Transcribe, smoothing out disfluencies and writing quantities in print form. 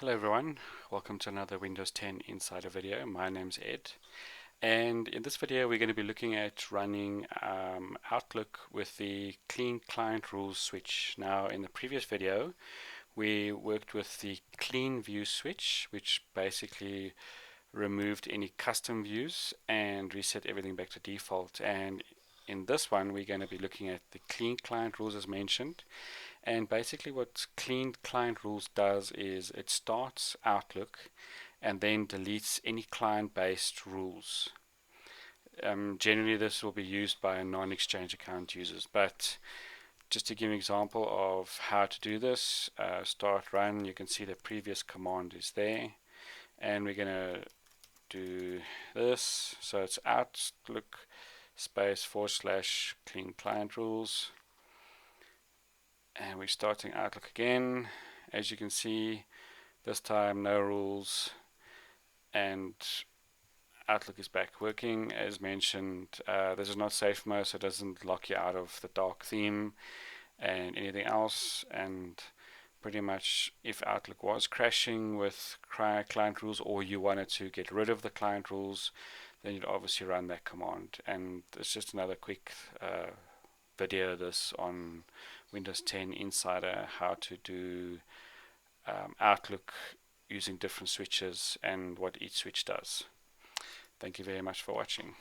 Hello everyone, welcome to another Windows 10 Insider video. My name's Ed, and in this video we're going to be looking at running Outlook with the Clean Client Rules switch. Now in the previous video we worked with the Clean View switch, which basically removed any custom views and reset everything back to default, and in this one we're going to be looking at the Clean Client Rules as mentioned. And basically what Clean Client Rules does is it starts Outlook and then deletes any client-based rules. Generally this will be used by non-exchange account users, but just to give an example of how to do this, start run, you can see the previous command is there, and we're going to do this. So it's Outlook space / clean client rules, and we're starting Outlook again. As you can see, this time no rules, and Outlook is back working. As mentioned, this is not safe mode, so it doesn't lock you out of the dark theme and anything else. And pretty much if Outlook was crashing with client rules, or you wanted to get rid of the client rules, then you'd obviously run that command. And it's just another quick video this on Windows 10 Insider, how to do Outlook using different switches and what each switch does. Thank you very much for watching.